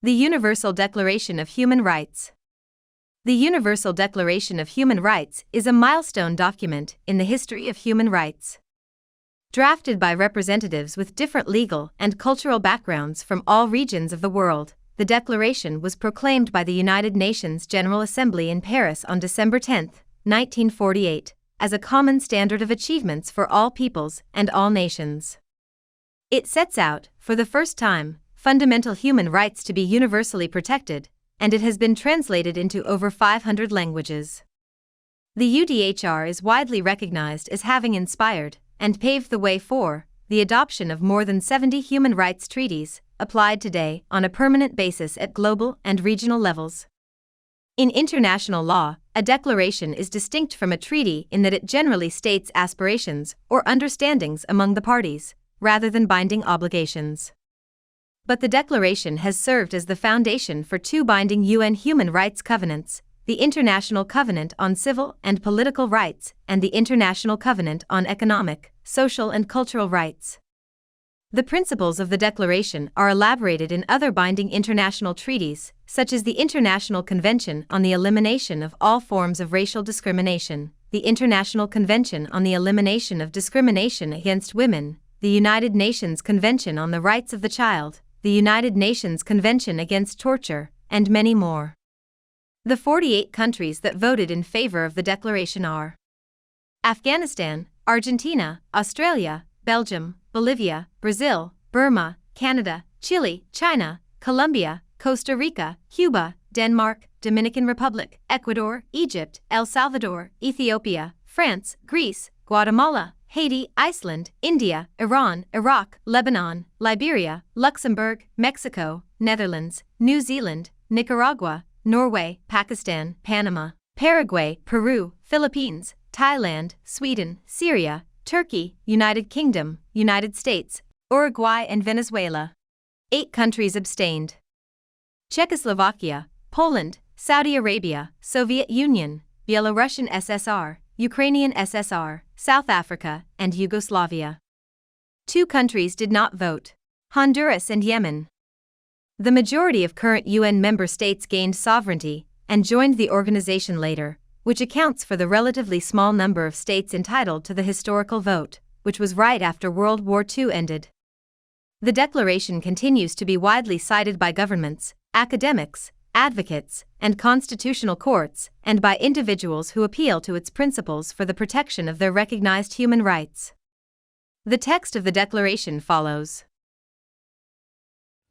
The Universal Declaration of Human Rights. The Universal Declaration of Human Rights is a milestone document in the history of human rights. Drafted by representatives with different legal and cultural backgrounds from all regions of the world, the Declaration was proclaimed by the United Nations General Assembly in Paris on December 10, 1948, as a common standard of achievements for all peoples and all nations. It sets out, for the first time, fundamental human rights to be universally protected, and it has been translated into over 500 languages. The UDHR is widely recognized as having inspired and paved the way for the adoption of more than 70 human rights treaties, applied today on a permanent basis at global and regional levels. In international law, a declaration is distinct from a treaty in that it generally states aspirations or understandings among the parties, rather than binding obligations. But the Declaration has served as the foundation for two binding UN human rights covenants, the International Covenant on Civil and Political Rights and the International Covenant on Economic, Social and Cultural Rights. The principles of the Declaration are elaborated in other binding international treaties, such as the International Convention on the Elimination of All Forms of Racial Discrimination, the International Convention on the Elimination of Discrimination Against Women, the United Nations Convention on the Rights of the Child, the United Nations Convention Against Torture, and many more. The 48 countries that voted in favor of the Declaration are Afghanistan, Argentina, Australia, Belgium, Bolivia, Brazil, Burma, Canada, Chile, China, Colombia, Costa Rica, Cuba, Denmark, Dominican Republic, Ecuador, Egypt, El Salvador, Ethiopia, France, Greece, Guatemala, Haiti, Iceland, India, Iran, Iraq, Lebanon, Liberia, Luxembourg, Mexico, Netherlands, New Zealand, Nicaragua, Norway, Pakistan, Panama, Paraguay, Peru, Philippines, Thailand, Sweden, Syria, Turkey, United Kingdom, United States, Uruguay and Venezuela. 8 countries abstained. Czechoslovakia, Poland, Saudi Arabia, Soviet Union, Belarusian SSR, Ukrainian SSR, South Africa, and Yugoslavia. 2 countries did not vote: Honduras and Yemen. The majority of current UN member states gained sovereignty and joined the organization later, which accounts for the relatively small number of states entitled to the historical vote, which was right after World War II ended. The Declaration continues to be widely cited by governments, academics, advocates, and constitutional courts, and by individuals who appeal to its principles for the protection of their recognized human rights. The text of the Declaration follows.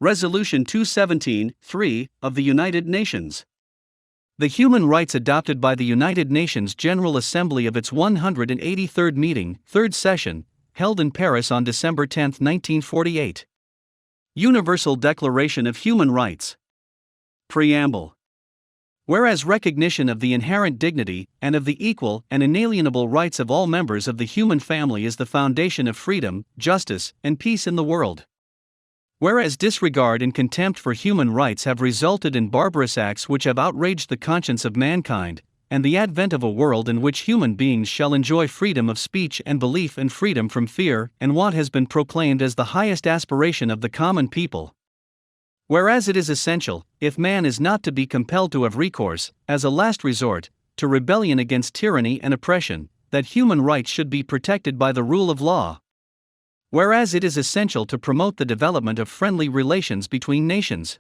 Resolution 217(3) of the United Nations. The human rights adopted by the United Nations General Assembly of its 183rd meeting, 3rd session, held in Paris on December 10, 1948. Universal Declaration of Human Rights. Preamble. Whereas recognition of the inherent dignity and of the equal and inalienable rights of all members of the human family is the foundation of freedom, justice, and peace in the world. Whereas disregard and contempt for human rights have resulted in barbarous acts which have outraged the conscience of mankind, and the advent of a world in which human beings shall enjoy freedom of speech and belief and freedom from fear and want has been proclaimed as the highest aspiration of the common people. Whereas it is essential, if man is not to be compelled to have recourse, as a last resort, to rebellion against tyranny and oppression, that human rights should be protected by the rule of law. Whereas it is essential to promote the development of friendly relations between nations.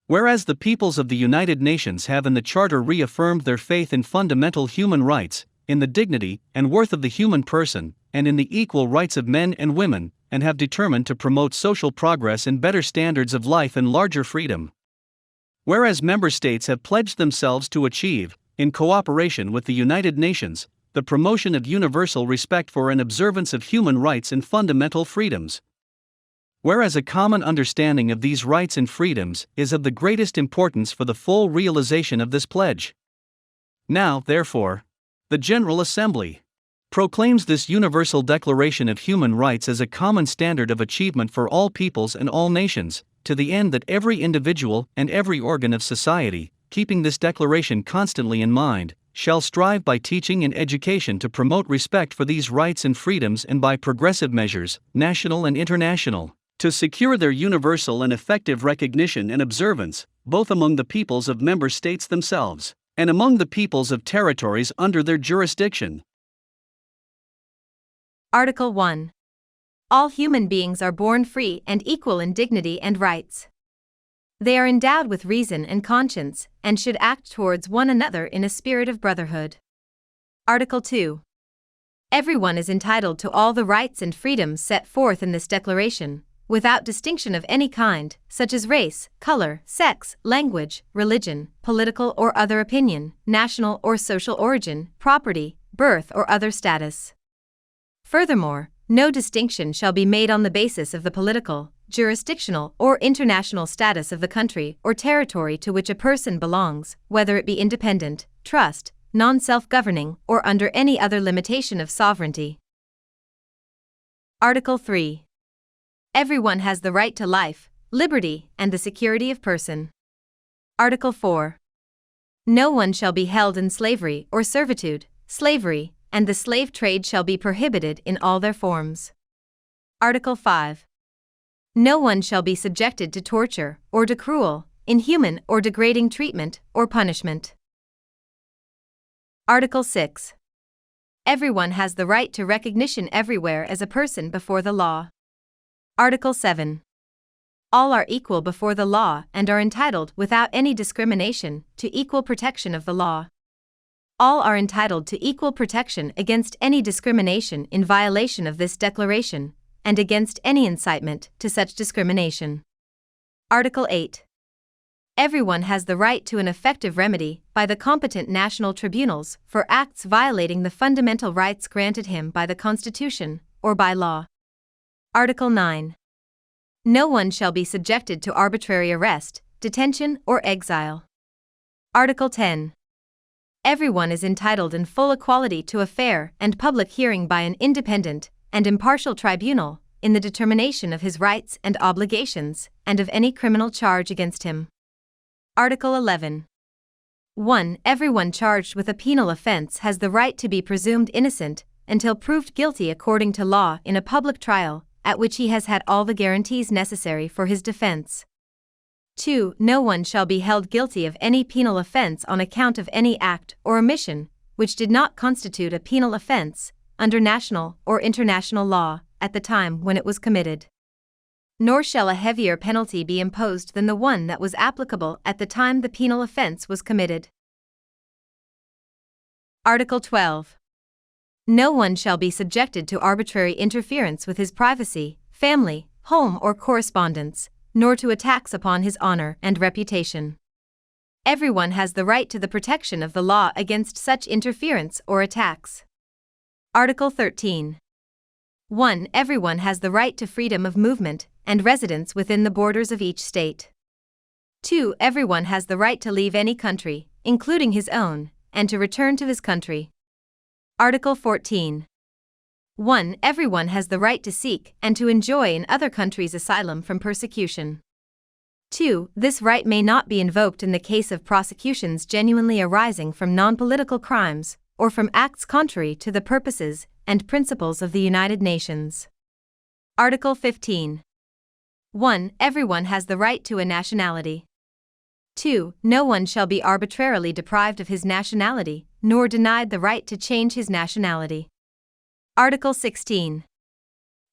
Whereas the peoples of the United Nations have in the Charter reaffirmed their faith in fundamental human rights, in the dignity and worth of the human person, and in the equal rights of men and women, and have determined to promote social progress and better standards of life and larger freedom. Whereas member states have pledged themselves to achieve, in cooperation with the United Nations, the promotion of universal respect for and observance of human rights and fundamental freedoms. Whereas a common understanding of these rights and freedoms is of the greatest importance for the full realization of this pledge. Now, therefore, the General Assembly proclaims this Universal Declaration of Human Rights as a common standard of achievement for all peoples and all nations, to the end that every individual and every organ of society, keeping this declaration constantly in mind, shall strive by teaching and education to promote respect for these rights and freedoms and by progressive measures, national and international, to secure their universal and effective recognition and observance, both among the peoples of member states themselves, and among the peoples of territories under their jurisdiction. Article 1. All human beings are born free and equal in dignity and rights. They are endowed with reason and conscience, and should act towards one another in a spirit of brotherhood. Article 2. Everyone is entitled to all the rights and freedoms set forth in this declaration, without distinction of any kind, such as race, color, sex, language, religion, political or other opinion, national or social origin, property, birth or other status. Furthermore, no distinction shall be made on the basis of the political, jurisdictional or international status of the country or territory to which a person belongs, whether it be independent, trust, non-self-governing, or under any other limitation of sovereignty. Article 3. Everyone has the right to life, liberty, and the security of person. Article 4. No one shall be held in slavery or servitude, slavery, and the slave trade shall be prohibited in all their forms. Article 5. No one shall be subjected to torture, or to cruel, inhuman, or degrading treatment, or punishment. Article 6. Everyone has the right to recognition everywhere as a person before the law. Article 7. All are equal before the law and are entitled, without any discrimination, to equal protection of the law. All are entitled to equal protection against any discrimination in violation of this declaration, and against any incitement to such discrimination. Article 8. Everyone has the right to an effective remedy by the competent national tribunals for acts violating the fundamental rights granted him by the Constitution or by law. Article 9. No one shall be subjected to arbitrary arrest, detention, or exile. Article 10. Everyone is entitled in full equality to a fair and public hearing by an independent and impartial tribunal in the determination of his rights and obligations and of any criminal charge against him. Article 11. 1. Everyone charged with a penal offense has the right to be presumed innocent until proved guilty according to law in a public trial, at which he has had all the guarantees necessary for his defense. 2. No one shall be held guilty of any penal offense on account of any act or omission which did not constitute a penal offense under national or international law at the time when it was committed. Nor shall a heavier penalty be imposed than the one that was applicable at the time the penal offense was committed. Article 12. No one shall be subjected to arbitrary interference with his privacy, family, home, or correspondence, nor to attacks upon his honor and reputation. Everyone has the right to the protection of the law against such interference or attacks. Article 13. 1. Everyone has the right to freedom of movement and residence within the borders of each state. 2. Everyone has the right to leave any country, including his own, and to return to his country. Article 14. 1. Everyone has the right to seek and to enjoy in other countries asylum from persecution. 2. This right may not be invoked in the case of prosecutions genuinely arising from non-political crimes or from acts contrary to the purposes and principles of the United Nations. Article 15. 1. Everyone has the right to a nationality. 2. No one shall be arbitrarily deprived of his nationality, nor denied the right to change his nationality. Article 16.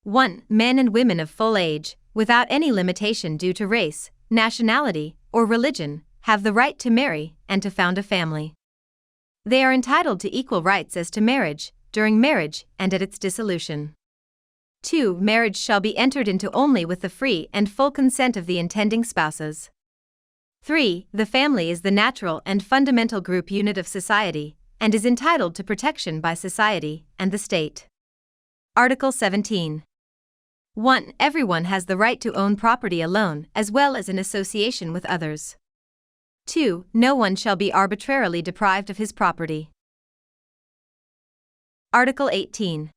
1. Men and women of full age, without any limitation due to race, nationality, or religion, have the right to marry and to found a family. They are entitled to equal rights as to marriage, during marriage, and at its dissolution. 2. Marriage shall be entered into only with the free and full consent of the intending spouses. 3. The family is the natural and fundamental group unit of society, and is entitled to protection by society and the state. Article 17. 1. Everyone has the right to own property alone as well as in association with others. 2. No one shall be arbitrarily deprived of his property. Article 18.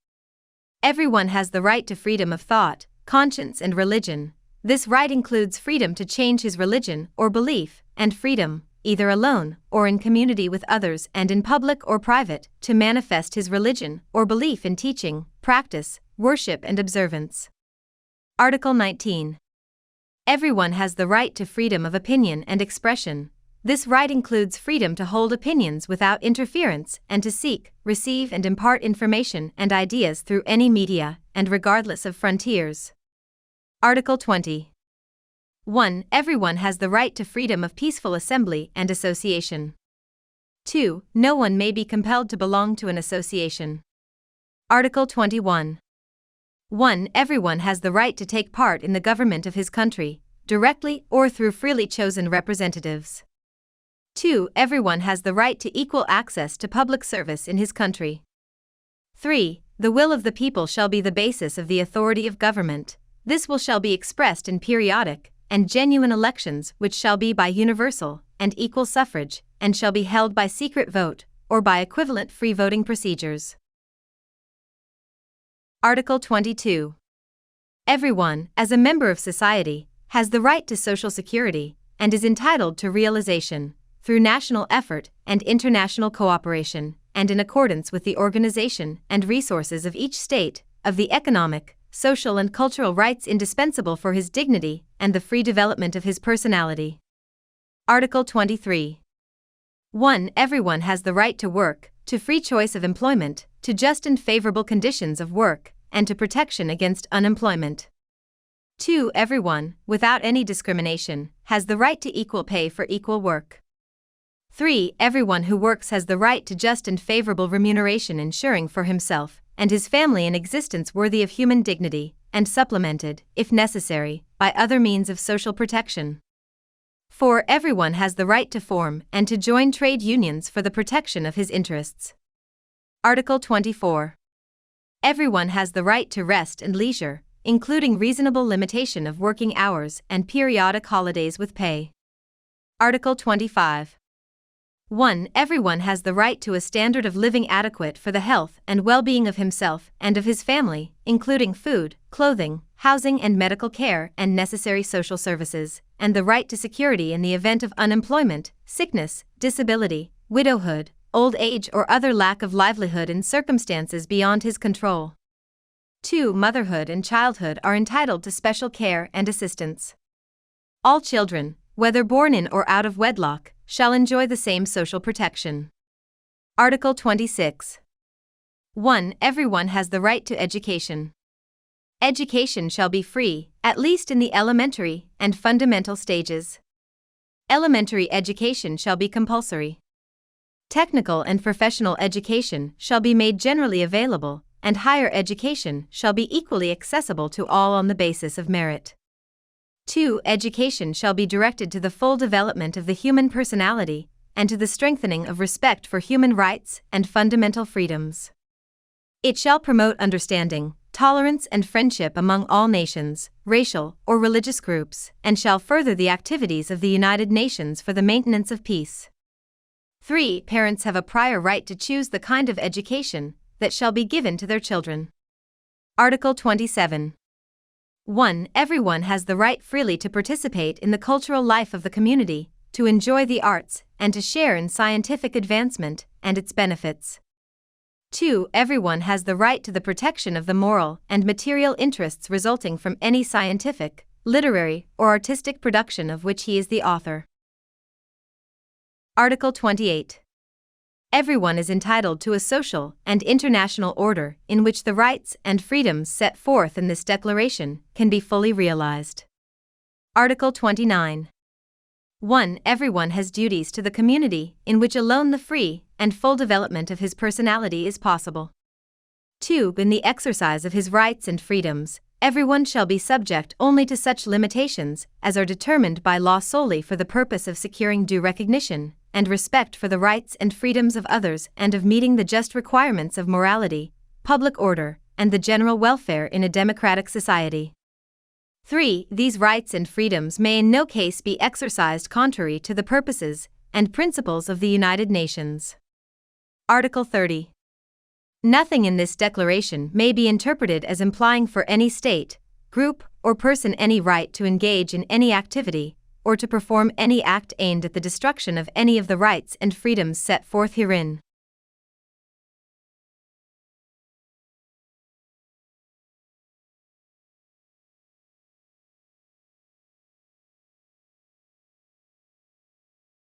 Everyone has the right to freedom of thought, conscience, and religion. This right includes freedom to change his religion or belief, and freedom, either alone or in community with others and in public or private, to manifest his religion or belief in teaching, practice, worship, and observance. Article 19. Everyone has the right to freedom of opinion and expression. This right includes freedom to hold opinions without interference and to seek, receive, and impart information and ideas through any media, and regardless of frontiers. Article 20. 1. Everyone has the right to freedom of peaceful assembly and association. 2. No one may be compelled to belong to an association. Article 21. 1. Everyone has the right to take part in the government of his country, directly or through freely chosen representatives. 2. Everyone has the right to equal access to public service in his country. 3. The will of the people shall be the basis of the authority of government. This will shall be expressed in periodic and genuine elections which shall be by universal and equal suffrage, and shall be held by secret vote, or by equivalent free voting procedures. Article 22. Everyone, as a member of society, has the right to social security, and is entitled to realization, through national effort and international cooperation, and in accordance with the organization and resources of each state, of the economic, social and cultural rights indispensable for his dignity and the free development of his personality. Article 23. 1. Everyone has the right to work, to free choice of employment, to just and favorable conditions of work, and to protection against unemployment. 2. Everyone, without any discrimination, has the right to equal pay for equal work. 3. Everyone who works has the right to just and favorable remuneration, ensuring for himself and his family an existence worthy of human dignity, and supplemented, if necessary, by other means of social protection. 4. Everyone has the right to form and to join trade unions for the protection of his interests. Article 24. Everyone has the right to rest and leisure, including reasonable limitation of working hours and periodic holidays with pay. Article 25. 1. Everyone has the right to a standard of living adequate for the health and well-being of himself and of his family, including food, clothing, housing and medical care and necessary social services, and the right to security in the event of unemployment, sickness, disability, widowhood, old age or other lack of livelihood in circumstances beyond his control. 2. Motherhood and childhood are entitled to special care and assistance. All children, whether born in or out of wedlock, shall enjoy the same social protection. Article 26. 1. Everyone has the right to education. Education shall be free, at least in the elementary and fundamental stages. Elementary education shall be compulsory. Technical and professional education shall be made generally available, and higher education shall be equally accessible to all on the basis of merit. 2. Education shall be directed to the full development of the human personality, and to the strengthening of respect for human rights and fundamental freedoms. It shall promote understanding, tolerance and friendship among all nations, racial or religious groups, and shall further the activities of the United Nations for the maintenance of peace. 3. Parents have a prior right to choose the kind of education that shall be given to their children. Article 27. 1. Everyone has the right freely to participate in the cultural life of the community, to enjoy the arts, and to share in scientific advancement and its benefits. 2. Everyone has the right to the protection of the moral and material interests resulting from any scientific, literary, or artistic production of which he is the author. Article 28. Everyone is entitled to a social and international order in which the rights and freedoms set forth in this declaration can be fully realized. Article 29. 1. Everyone has duties to the community in which alone the free and full development of his personality is possible. 2. In the exercise of his rights and freedoms, everyone shall be subject only to such limitations as are determined by law solely for the purpose of securing due recognition and respect for the rights and freedoms of others and of meeting the just requirements of morality, public order, and the general welfare in a democratic society. 3. These rights and freedoms may in no case be exercised contrary to the purposes and principles of the United Nations. Article 30. Nothing in this declaration may be interpreted as implying for any state, group, or person any right to engage in any activity, or to perform any act aimed at the destruction of any of the rights and freedoms set forth herein.